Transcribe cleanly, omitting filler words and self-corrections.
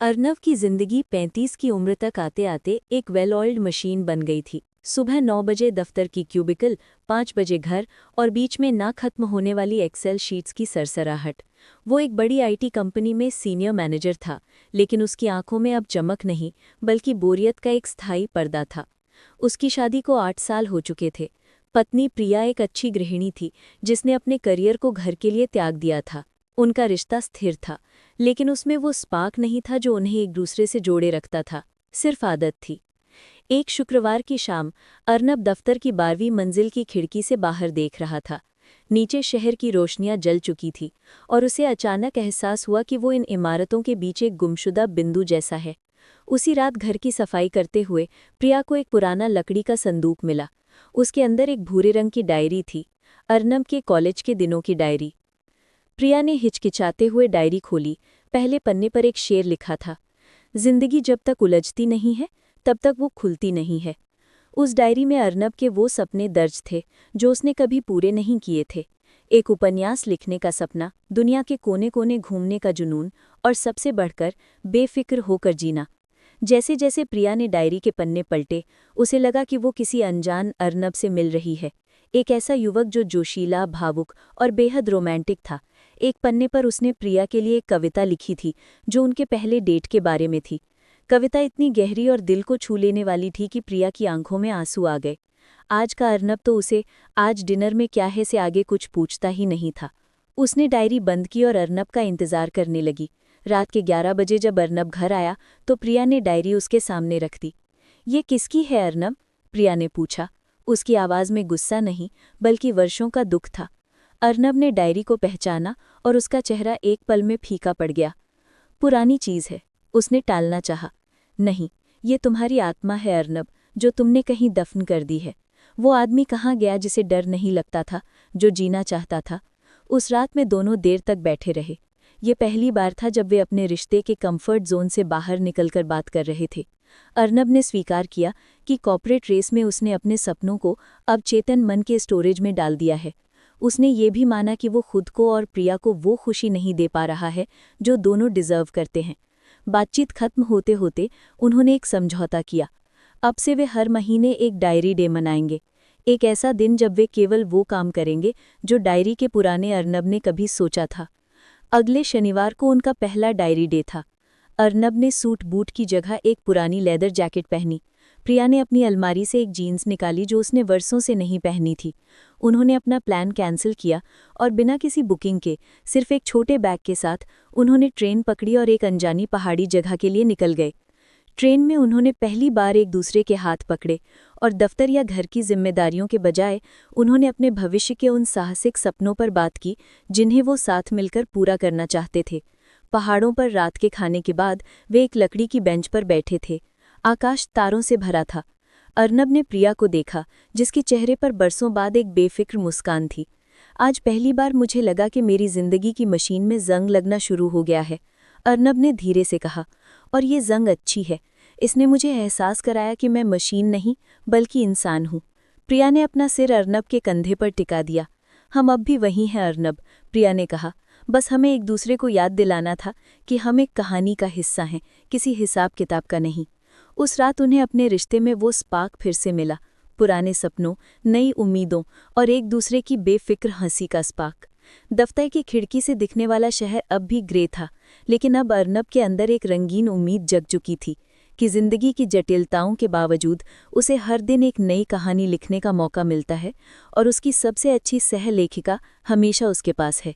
अर्नव की जिंदगी 35 की उम्र तक आते आते एक वेल ऑयल्ड मशीन बन गई थी। सुबह 9 बजे दफ्तर की क्यूबिकल, 5 बजे घर और बीच में ना खत्म होने वाली एक्सेल शीट्स की सरसराहट। वो एक बड़ी आईटी कंपनी में सीनियर मैनेजर था, लेकिन उसकी आंखों में अब चमक नहीं बल्कि बोरियत का एक स्थायी पर्दा था। उसकी शादी को 8 साल हो चुके थे। पत्नी प्रिया एक अच्छी गृहिणी थी जिसने अपने करियर को घर के लिए त्याग दिया था। उनका रिश्ता स्थिर था, लेकिन उसमें वो स्पार्क नहीं था जो उन्हें एक दूसरे से जोड़े रखता था, सिर्फ आदत थी। एक शुक्रवार की शाम अर्नब दफ्तर की 12वीं मंजिल की खिड़की से बाहर देख रहा था। नीचे शहर की रोशनियां जल चुकी थी और उसे अचानक एहसास हुआ कि वो इन इमारतों के बीच एक गुमशुदा बिंदु जैसा है। उसी रात घर की सफाई करते हुए प्रिया को एक पुराना लकड़ी का संदूक मिला। उसके अंदर एक भूरे रंग की डायरी थी, अर्नब के कॉलेज के दिनों की डायरी। प्रिया ने हिचकिचाते हुए डायरी खोली। पहले पन्ने पर एक शेर लिखा था, जिंदगी जब तक उलझती नहीं है तब तक वो खुलती नहीं है। उस डायरी में अर्नब के वो सपने दर्ज थे जो उसने कभी पूरे नहीं किए थे। एक उपन्यास लिखने का सपना, दुनिया के कोने कोने घूमने का जुनून और सबसे बढ़कर बेफिक्र होकर जीना। जैसे जैसे प्रिया ने डायरी के पन्ने पलटे, उसे लगा कि वो किसी अनजान अर्नब से मिल रही है। एक ऐसा युवक जो जोशीला, भावुक और बेहद रोमांटिक था। एक पन्ने पर उसने प्रिया के लिए एक कविता लिखी थी जो उनके पहले डेट के बारे में थी। कविता इतनी गहरी और दिल को छू लेने वाली थी कि प्रिया की आंखों में आंसू आ गए। आज का अर्नब तो उसे आज डिनर में क्या है से आगे कुछ पूछता ही नहीं था। उसने डायरी बंद की और अर्नब का इंतजार करने लगी। रात के 11 बजे जब अर्नब घर आया तो प्रिया ने डायरी उसके सामने रख दी। ये किसकी है अर्नब? प्रिया ने पूछा। उसकी आवाज़ में गुस्सा नहीं बल्कि वर्षों का दुख था। अर्नब ने डायरी को पहचाना और उसका चेहरा एक पल में फीका पड़ गया। पुरानी चीज़ है, उसने टालना चाहा। नहीं, ये तुम्हारी आत्मा है अर्नब, जो तुमने कहीं दफन कर दी है। वो आदमी कहाँ गया जिसे डर नहीं लगता था, जो जीना चाहता था? उस रात में दोनों देर तक बैठे रहे। ये पहली बार था जब वे अपने रिश्ते के कंफर्ट जोन से बाहर निकलकर बात कर रहे थे। अर्नब ने स्वीकार किया कि कॉर्पोरेट रेस में उसने अपने सपनों को अब चेतन मन के स्टोरेज में डाल दिया है। उसने ये भी माना कि वो खुद को और प्रिया को वो खुशी नहीं दे पा रहा है जो दोनों डिजर्व करते हैं। बातचीत खत्म होते होते उन्होंने एक समझौता किया। अब से वे हर महीने एक डायरी डे मनाएंगे। एक ऐसा दिन जब वे केवल वो काम करेंगे जो डायरी के पुराने अर्नब ने कभी सोचा था। अगले शनिवार को उनका पहला डायरी डे था। अर्नब ने सूट बूट की जगह एक पुरानी लेदर जैकेट पहनी। प्रिया ने अपनी अलमारी से एक जीन्स निकाली जो उसने वर्षों से नहीं पहनी थी। उन्होंने अपना प्लान कैंसिल किया और बिना किसी बुकिंग के, सिर्फ एक छोटे बैग के साथ, उन्होंने ट्रेन पकड़ी और एक अनजानी पहाड़ी जगह के लिए निकल गए। ट्रेन में उन्होंने पहली बार एक दूसरे के हाथ पकड़े और दफ्तर या घर की जिम्मेदारियों के बजाय उन्होंने अपने भविष्य के उन साहसिक सपनों पर बात की जिन्हें वो साथ मिलकर पूरा करना चाहते थे। पहाड़ों पर रात के खाने के बाद वे एक लकड़ी की बेंच पर बैठे थे। आकाश तारों से भरा था। अर्नब ने प्रिया को देखा, जिसके चेहरे पर बरसों बाद एक बेफिक्र मुस्कान थी। आज पहली बार मुझे लगा कि मेरी जिंदगी की मशीन में जंग लगना शुरू हो गया है, अर्नब ने धीरे से कहा। और ये जंग अच्छी है। इसने मुझे एहसास कराया कि मैं मशीन नहीं बल्कि इंसान हूँ। प्रिया ने अपना सिर अर्नब के कंधे पर टिका दिया। हम अब भी वही हैं अर्नब, प्रिया ने कहा। बस हमें एक दूसरे को याद दिलाना था कि हम एक कहानी का हिस्सा हैं, किसी हिसाब किताब का नहीं। उस रात उन्हें अपने रिश्ते में वो स्पार्क फिर से मिला, पुराने सपनों, नई उम्मीदों और एक दूसरे की बेफिक्र हंसी का स्पार्क। दफ्तर की खिड़की से दिखने वाला शहर अब भी ग्रे था, लेकिन अब अर्नब के अंदर एक रंगीन उम्मीद जग चुकी थी कि जिंदगी की जटिलताओं के बावजूद उसे हर दिन एक नई कहानी लिखने का मौका मिलता है और उसकी सबसे अच्छी सह लेखिका हमेशा उसके पास है।